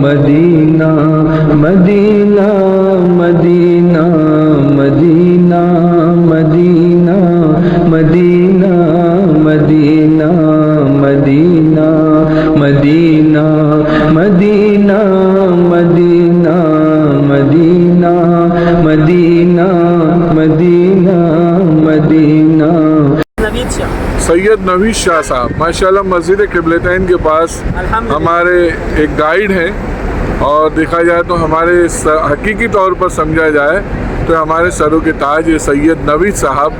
مدینہ مدینہ مدینہ مدینہ مدینہ مدینہ مدینہ مدینہ مدینہ مدینہ مدینہ مدینہ مدینہ مدینہ مدینہ۔ سید نوید شاہ صاحب ماشاءاللہ مسجد قبلتین کے پاس ہمارے ایک گائیڈ ہیں، اور دیکھا جائے تو ہمارے حقیقی طور پر سمجھا جائے تو ہمارے سروں کے تاج یہ سید نوید صاحب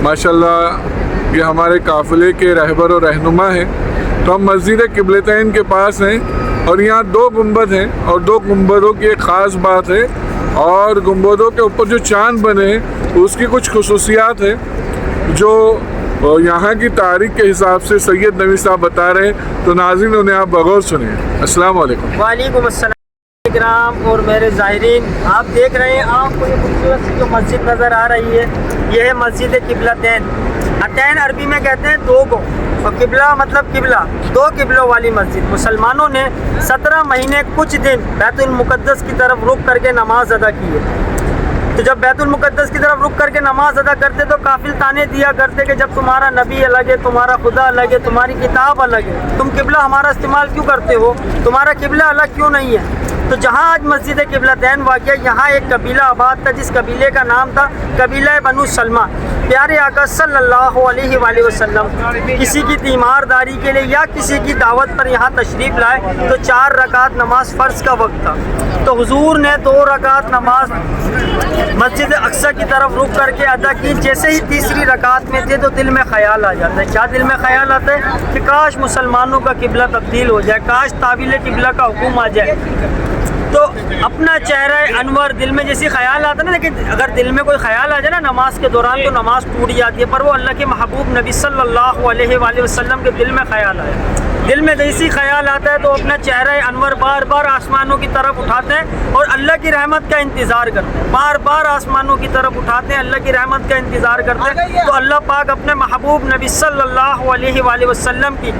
ماشاءاللہ یہ ہمارے قافلے کے رہبر و رہنما ہیں۔ تو ہم مسجد قبلتین کے پاس ہیں، اور یہاں 2 گنبد ہیں، اور 2 گنبدوں کی ایک خاص بات ہے، اور گنبدوں کے اوپر جو چاند بنے ہیں اس کی کچھ خصوصیات ہیں جو یہاں کی تاریخ کے حساب سے سید نوید صاحب بتا رہے ہیں، تو ناظرین انہیں آپ بغور سنیں۔ السلام علیکم۔ وعلیکم السلام کرام اور میرے زائرین، آپ دیکھ رہے ہیں آپ کو یہ خوبصورت سی جو مسجد نظر آ رہی ہے، یہ ہے مسجد قبلتین۔ اتین عربی میں کہتے ہیں 2 کو، اور قبلہ مطلب قبلہ، 2 قبلوں والی مسجد۔ مسلمانوں نے 17 مہینے کچھ دن بیت المقدس کی طرف رخ کر کے نماز ادا کی ہے۔ تو جب بیت المقدس کی طرف رخ کر کے نماز ادا کرتے تو کافل تانے دیا کرتے کہ جب تمہارا نبی الگ ہے، تمہارا خدا الگ ہے، تمہاری کتاب الگ ہے، تم قبلہ ہمارا استعمال کیوں کرتے ہو، تمہارا قبلہ الگ کیوں نہیں ہے۔ تو جہاں آج مسجد قبلتین واقع، یہاں ایک قبیلہ آباد تھا جس قبیلے کا نام تھا قبیلہ بنو سلمہ۔ پیارے آقا صلی اللہ علیہ وآلہ وسلم کسی کی تیمارداری کے لیے یا کسی کی دعوت پر یہاں تشریف لائے تو 4 رکعت نماز فرض کا وقت تھا، تو حضور نے 2 رکعت نماز مسجد اقصی کی طرف رخ کر کے ادا کی۔ جیسے ہی تیسری رکعت میں تھے تو دل میں خیال آ جاتا ہے۔ کیا دل میں خیال آتا ہے؟ کہ کاش مسلمانوں کا قبلہ تبدیل ہو جائے، کاش تعویل قبلہ کا حکم آ جائے۔ تو اپنا چہرہ انور دل میں جیسی خیال آتا ہے نا، لیکن اگر دل میں کوئی خیال آ جائے نا نماز کے دوران تو نماز ٹوٹ جاتی ہے، پر وہ اللہ کے محبوب نبی صلی اللہ علیہ وآلہ وسلم کے دل میں خیال آیا۔ دل میں جیسی خیال آتا ہے تو اپنا چہرہ انور بار بار آسمانوں کی طرف اٹھاتے ہیں اور اللہ کی رحمت کا انتظار کرتے ہیں، بار بار آسمانوں کی طرف اٹھاتے ہیں، اللہ کی رحمت کا انتظار کرتے ہیں۔ تو اللہ پاک اپنے محبوب نبی صلی اللہ علیہ وآلہ وسلم کی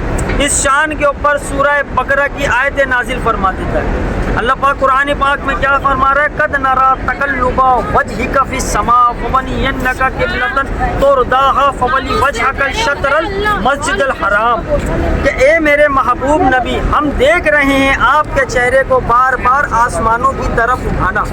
اس شان کے اوپر سورہ بقرہ کی آیت نازل فرما دیتا ہے۔ اللہ پاک قرآن پاک میں کیا فرما رہا ہے؟ قد نرا تقلب وجهک فی السماء فولینک قبلۃ ترضاها فولی وجهک شطر المسجد الحرام، کہ اے میرے محبوب نبی ہم دیکھ رہے ہیں آپ کے چہرے کو بار بار آسمانوں کی طرف اٹھانا۔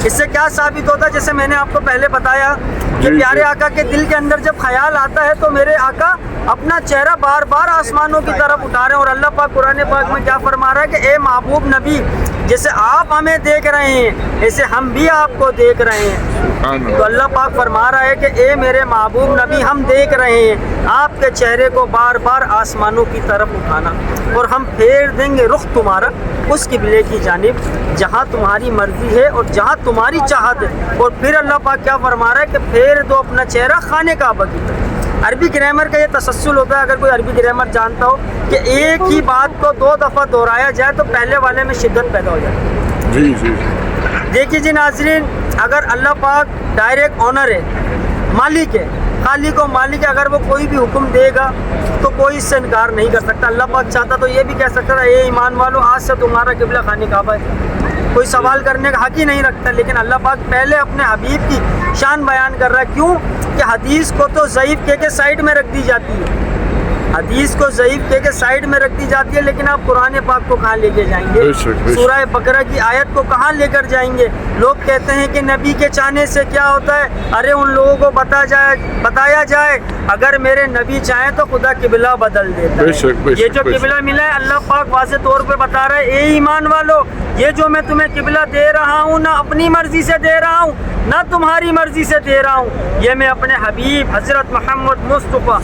اس سے کیا ثابت ہوتا ہے؟ جیسے میں نے آپ کو پہلے بتایا کہ پیارے آقا کے دل کے اندر جب خیال آتا ہے تو میرے آقا اپنا چہرہ بار بار آسمانوں کی طرف اٹھا رہے ہیں، اور اللہ پاک قرآن پاک میں کیا فرما رہا ہے کہ اے محبوب نبی جیسے آپ ہمیں دیکھ رہے ہیں ایسے ہم بھی آپ کو دیکھ رہے ہیں۔ تو اللہ پاک فرما رہا ہے کہ اے میرے محبوب نبی ہم دیکھ رہے ہیں آپ کے چہرے کو بار بار آسمانوں کی طرف اٹھانا، اور ہم پھیر دیں گے رخ تمہارا اس قبلے کی جانب جہاں تمہاری مرضی ہے اور جہاں تمہاری چاہت ہے۔ اور پھر اللہ پاک کیا فرما رہا ہے کہ پھیر دو اپنا چہرہ خانے کعبہ کی طرف۔ عربی گرامر کا یہ تسلسل ہوتا ہے، اگر کوئی عربی گرامر جانتا ہو کہ ایک ہی بات کو 2 دفعہ دہرایا جائے تو پہلے والے میں شدت پیدا ہو جاتی ہے۔ جی جی دیکھیے جی ناظرین، اگر اللہ پاک ڈائریکٹ آنر ہے، مالک ہے، خالق و مالک ہے، اگر وہ کوئی بھی حکم دے گا تو کوئی اس سے انکار نہیں کر سکتا۔ اللہ پاک چاہتا تو یہ بھی کہہ سکتا تھا اے ایمان والو آج سے تمہارا قبلہ خانہ کعبہ ہے، کوئی سوال کرنے کا حق ہی نہیں رکھتا۔ لیکن اللہ پاک پہلے اپنے حبیب کی شان بیان کر رہا ہے۔ کیوں؟ کہ حدیث کو تو ضعیف کہہ کے سائڈ میں رکھ دی جاتی ہے، حدیث کو ضعیف کہہ کے سائڈ میں رکھ دی جاتی ہے، لیکن آپ قرآن پاک کو کہاں لے کے جائیں گے؟ سورہ بقرہ کی آیت کو کہاں لے کر جائیں گے؟ لوگ کہتے ہیں کہ نبی کے چاہنے سے کیا ہوتا ہے؟ ارے ان لوگوں کو بتایا جائے اگر میرے نبی چاہیں تو خدا قبلہ بدل دیتا ہے۔ یہ جو قبلہ ملا ہے اللہ پاک واضح طور پہ بتا رہا ہے اے ایمان والو، یہ جو میں تمہیں قبلہ دے رہا ہوں نہ اپنی مرضی سے دے رہا ہوں نہ تمہاری مرضی سے دے رہا ہوں، یہ میں اپنے حبیب حضرت محمد مصطفیٰ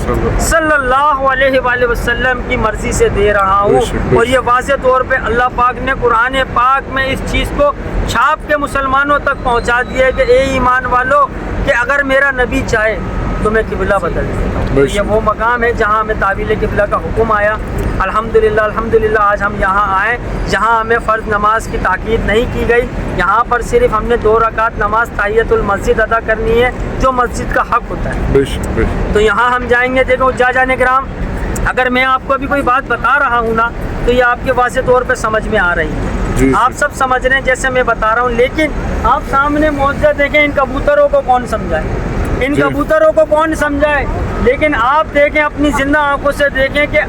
صلی اللہ علیہ وآلہ وسلم کی مرضی سے دے رہا ہوں۔ اور یہ واضح طور پہ اللہ پاک نے قرآن پاک میں اس چیز کو چھاپ کے مسلمانوں تک پہنچا دیا ہے کہ اے ایمان والو کہ اگر میرا نبی چاہے تو میں قبلہ بدل دیتا ہوں۔ یہ وہ مقام ہے جہاں ہمیں تعویل قبلہ کا حکم آیا۔ الحمدللہ آج ہم یہاں آئے جہاں ہمیں فرض نماز کی تاکید نہیں کی گئی، یہاں پر صرف ہم نے 2 رکعت نماز تحیۃ المسجد ادا کرنی ہے جو مسجد کا حق ہوتا ہے۔ تو یہاں ہم جائیں گے۔ دیکھو جانے کرام، اگر میں آپ کو ابھی کوئی بات بتا رہا ہوں نا تو یہ آپ کے واضح طور پہ سمجھ میں آ رہی ہے۔ جی آپ سب سمجھ رہے ہیں جیسے میں بتا رہا ہوں، لیکن آپ سامنے معجزہ دیکھیں، ان کبوتروں کو کون سمجھائے، ان جی۔ کبوتروں کو کون سمجھائے؟ لیکن آپ دیکھیں، اپنی زندہ آنکھوں سے دیکھیں کہ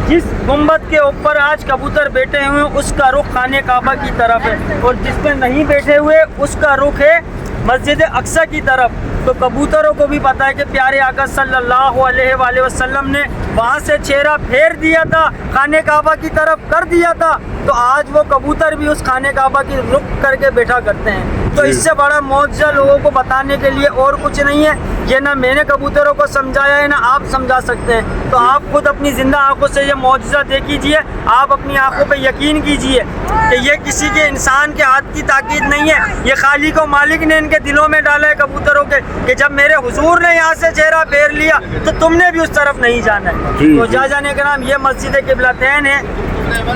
جس گنبد کے اوپر آج کبوتر بیٹھے ہوئے ہیں اس کا رخ خانہ کعبہ کی طرف ہے، اور جس پہ نہیں بیٹھے ہوئے اس کا رخ ہے مسجد اقصی کی طرف۔ تو کبوتروں کو بھی پتہ ہے کہ پیارے آقا صلی اللہ علیہ وآلہ وسلم نے وہاں سے چہرہ پھیر دیا تھا، خانہ کعبہ کی طرف کر دیا تھا، تو آج وہ کبوتر بھی اس خانہ کعبہ کی رخ کر کے بیٹھا کرتے ہیں۔ تو اس سے بڑا معجزہ لوگوں کو بتانے کے لیے اور کچھ نہیں ہے، یہ نہ میں نے کبوتروں کو سمجھایا ہے نہ آپ سمجھا سکتے ہیں۔ تو آپ خود اپنی زندہ آنکھوں سے یہ معجزہ دیکھیے، آپ اپنی آنکھوں پہ یقین کیجئے کہ یہ کسی کے انسان کے ہاتھ کی تاکید نہیں ہے، یہ خالق و مالک نے ان کے دلوں میں ڈالا ہے کبوتروں کے، کہ جب میرے حضور نے یہاں سے چہرہ پھیر لیا تو تم نے بھی اس طرف نہیں جانا ہے۔ تو جانے کرام، یہ مسجد قبلتین ہے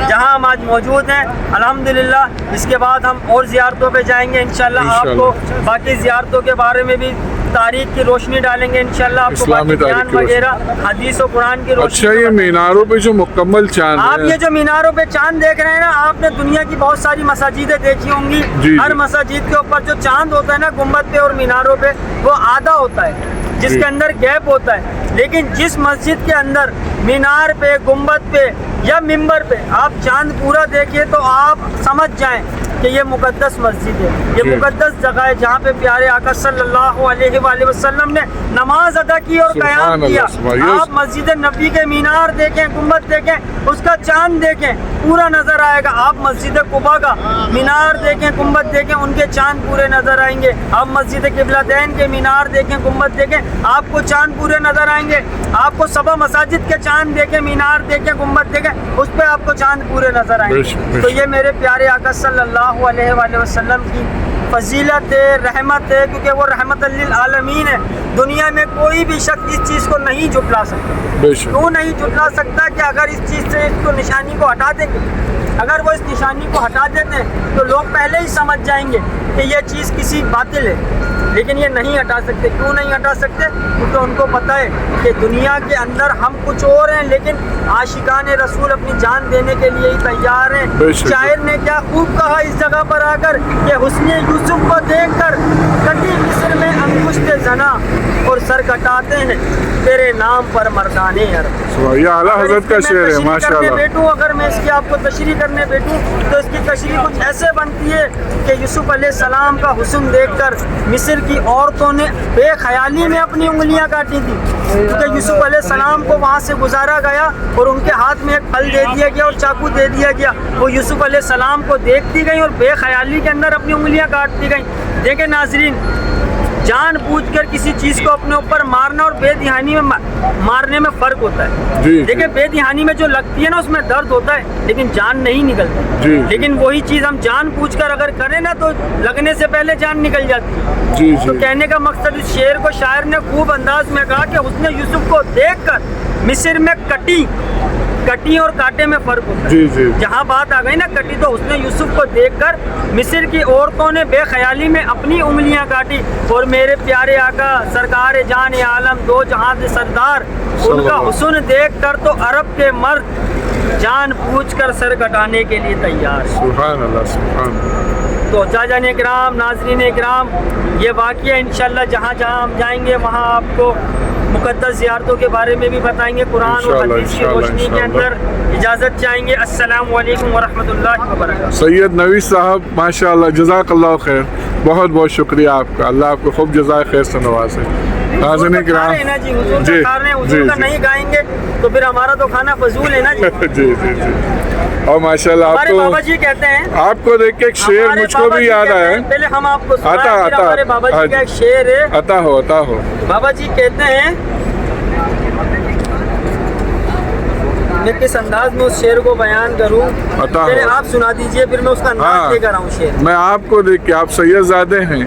جہاں ہم آج موجود ہیں الحمدللہ۔ اس کے بعد ہم اور زیارتوں پہ جائیں گے انشاءاللہ، آپ کو باقی زیارتوں کے بارے میں بھی تاریخ کی روشنی ڈالیں گے انشاءاللہ، آپ کو باقی بیان وغیرہ حدیث و قرآن کی روشنی۔ اچھا، یہ میناروں پہ جو مکمل چاند آپ یہ جو میناروں پہ چاند دیکھ رہے ہیں نا، آپ نے دنیا کی بہت ساری مساجدیں دیکھی ہوں گی، ہر مسجد کے اوپر جو چاند ہوتا ہے نا گنبد پہ اور میناروں پہ، وہ آدھا ہوتا ہے جس کے اندر گیپ ہوتا ہے، لیکن جس مسجد کے اندر مینار پہ، گنبد پہ یا ممبر پہ آپ چاند پورا دیکھیے تو آپ سمجھ جائیں کہ یہ مقدس مسجد ہے، یہ مقدس جگہ ہے جہاں پہ پیارے آقا صلی اللہ علیہ وآلہ وسلم نے نماز ادا کی اور قیام کیا۔ آپ مسجد نبی کے مینار دیکھیں، گنبد دیکھیں، اس کا چاند دیکھیں، پورا نظر آئے گا۔ آپ مسجد قباء کا مینار دیکھیں، گنبد دیکھیں، ان کے چاند پورے نظر آئیں گے۔ آپ مسجد قبلتین کے مینار دیکھیں، گنبد دیکھیں، آپ کو چاند پورے نظر آئیں گے۔ آپ کو سبع مساجد کے چاند دیکھیں، مینار دیکھیں، گنبد دیکھیں، اس پہ آپ کو چاند پورے نظر آئیں گے۔ تو یہ میرے پیارے آقا صلی اللہ علیہ وآلہ وسلم کی فضیلت ہے، رحمت ہے، کیونکہ وہ رحمت للعالمین ہے۔ دنیا میں کوئی بھی شخص اس چیز کو نہیں جھٹلا سکتا۔ کیوں نہیں جھٹلا سکتا؟ کہ اگر اس چیز سے اس کو نشانی کو ہٹا دیں گے، اگر وہ اس نشانی کو ہٹا دیتے ہیں تو لوگ پہلے ہی سمجھ جائیں گے کہ یہ چیز کسی باطل ہے، لیکن یہ نہیں ہٹا سکتے۔ کیوں نہیں ہٹا سکتے؟ کیونکہ ان کو پتہ ہے کہ دنیا کے اندر ہم کچھ اور ہیں، لیکن عاشقان رسول اپنی جان دینے کے لیے ہی تیار ہیں۔ شاعر نے کیا خوب کہا اس جگہ پر آ کر کہ حسن یوسف کو دیکھ کر کٹی مصر میں انگشت زنا، اور سر کٹاتے ہیں تیرے نام پر مردانے عرب۔ یہ اعلیٰ حضرت کا شعر ہے ماشاءاللہ۔ بیٹھوں اگر میں اس کی آپ کو تشریح کرنے بیٹھوں تو اس کی تشریح کچھ ایسے بنتی ہے کہ یوسف علیہ السلام کا حسن دیکھ کر مصر کی عورتوں نے بے خیالی میں اپنی انگلیاں کاٹی تھی، کیونکہ یوسف علیہ السلام کو وہاں سے گزارا گیا اور ان کے ہاتھ میں ایک پھل دے دیا گیا اور چاقو دے دیا گیا۔ وہ یوسف علیہ السلام کو دیکھتی گئیں اور بے خیالی کے اندر اپنی انگلیاں کاٹتی گئیں۔ دیکھیں ناظرین، جان بوجھ کر کسی چیز کو اپنے اوپر مارنا اور بے دہانی میں مارنے میں فرق ہوتا ہے۔ دیکھیں بے دہانی میں جو لگتی ہے نا اس میں درد ہوتا ہے، لیکن جان نہیں نکلتی۔ لیکن وہی چیز ہم جان بوجھ کر اگر کریں نا تو لگنے سے پہلے جان نکل جاتی ہے۔ تو کہنے کا مقصد اس شعر کو شاعر نے خوب انداز میں کہا کہ حسن یوسف کو دیکھ کر مصر میں کٹی اور کاٹے میں فرق ہوتا ہے۔ جہاں بات آ گئی نا کٹی، تو حسن یوسف کو دیکھ کر مصر کی عورتوں نے بے خیالی میں اپنی انگلیاں کاٹی، اور میرے پیارے آقا سرکار جان عالم دو جہاں کے سردار، ان کا حسن دیکھ کر تو عرب کے مرد جان بوجھ کر سر کٹانے کے لیے تیار۔ سبحان اللہ، سبحان اللہ۔ تو جاجان اکرام، ناظرین اکرام، یہ واقعہ انشاءاللہ جہاں جہاں ہم جائیں گے وہاں آپ کو مقدس زیارتوں کے بارے میں بھی بتائیں گے، قرآن اور حدیث کی روشنی کے اندر۔ اجازت چاہیں گے، السلام علیکم ورحمۃ اللہ وبرکاتہ۔ سید نوید صاحب ماشاءاللہ، جزاک اللہ خیر، بہت بہت شکریہ آپ کا، اللہ آپ کو خوب جزائے خیر سے نوازے۔ ناظرین کرام، جی حضور کا حضور کا نہیں گائیں گے تو پھر ہمارا تو کھانا فضول ہے نا جی۔ جی جی جی، اور ماشاءاللہ آپ ہمارے بابا جی کہتے ہیں، آپ کو دیکھ کے ایک شعر مجھ کو بھی یاد آیا ہے۔ پہلے ہم آپ کو سنائیں، پھر ہمارے بابا جی کا ایک شعر ہے۔ عطا ہو، عطا ہو۔ بابا جی کہتے ہیں، میں کس انداز میں اس شعر کو بیان کروں، پہلے آپ سنا دیجئے پھر میں اس کا انداز لے کر آؤں شعر۔ میں آپ کو دیکھ کے، آپ سید زادے ہیں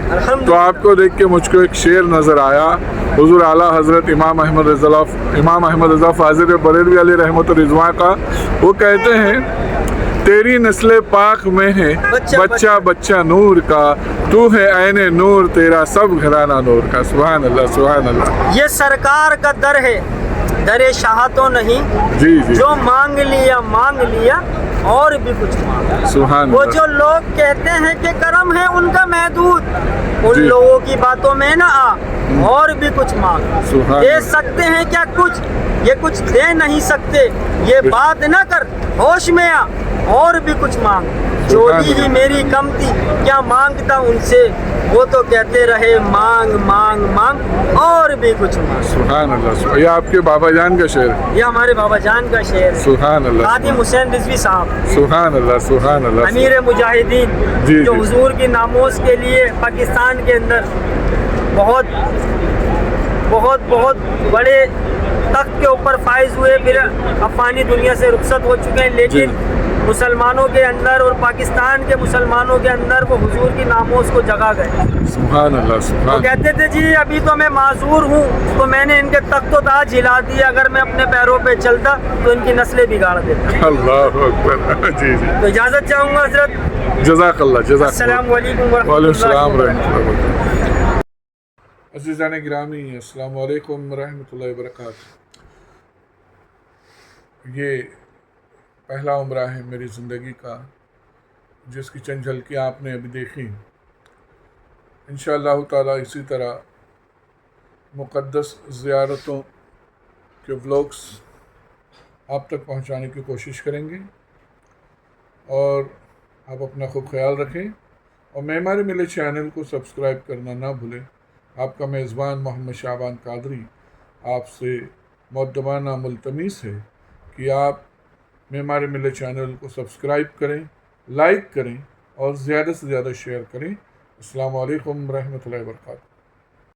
تو آپ کو دیکھ کے مجھ کو ایک شعر نظر آیا۔ حضور اعلیٰ حضرت امام احمد رضا فاضل بریلوی علیہ رحمۃ الرضوان کا، وہ کہتے ہیں تیری نسل پاک میں ہے بچہ بچہ نور کا، تو ہے عین نور تیرا سب گھرانہ نور کا۔ سبحان اللہ، سبحان اللہ۔ یہ سرکار کا در ہے، در شاہ تو نہیں، جی جی، جو مانگ لیا اور بھی کچھ مانگ. سبحان وہ اللہ. جو لوگ کہتے ہیں کہ کرم ہے ان کا محدود, ان جی. لوگوں کی باتوں میں نہ آ, اور بھی کچھ مانگ. سبحان دے اللہ. سکتے ہیں کیا کچھ, یہ کچھ دے نہیں سکتے, یہ بات نہ کر, ہوش میں آ, اور بھی کچھ مانگ. چوری ہی میری کم تھی, کیا مانگتا ان سے, وہ تو کہتے رہے مانگ مانگ مانگ, اور بھی کچھ مانگ. سبحان اللہ. یہ آپ کے بابا جان کا شعر ہے. یہ ہمارے بابا جان کا شعر ہے, سبحان اللہ. خادم حسین رضوی صاحب, سبحان اللہ. سبحان اللہ. امیر مجاہدین, جی، جو جی. حضور کی ناموس کے لیے پاکستان کے اندر بہت بہت بہت بڑے تخت کے اوپر فائز ہوئے, پھر افغانی دنیا سے رخصت ہو چکے ہیں, لیکن مسلمانوں کے اندر اور پاکستان کے مسلمانوں کے اندر وہ حضور کی ناموس کو جگا گئے. سبحان اللہ. وہ سبحان. کہتے تھے جی ابھی تو میں معذور ہوں, تو میں نے ان کے تخت و تاج ہلا دیے, اگر میں اپنے پیروں پہ چلتا تو ان کی نسلیں بگاڑ دیتا. اللہ اکبر. جی جی. تو اجازت چاہوں گا حضرت. جزاک اللہ. جزاک اللہ. السلام علیکم ورحمۃ وعلیکم اللہ السلام وبرکاتہ. ورحمۃ اللہ وبرکاتہ. عزیزان گرامی, السلام علیکم ورحمۃ اللہ وبرکاتہ. یہ پہلا عمرہ ہے میری زندگی کا, جس کی چند جھلکیاں آپ نے ابھی دیکھی. انشاءاللہ تعالیٰ اسی طرح مقدس زیارتوں کے ولاگس آپ تک پہنچانے کی کوشش کریں گے, اور آپ اپنا خوب خیال رکھیں, اور معمار ملت چینل کو سبسکرائب کرنا نہ بھولیں. آپ کا میزبان محمد شعبان قادری آپ سے مؤدبانہ ملتمس ہے کہ آپ معمار ملت چینل کو سبسکرائب کریں, لائک کریں, اور زیادہ سے زیادہ شیئر کریں. السلام علیکم ورحمۃ اللہ وبرکاتہ.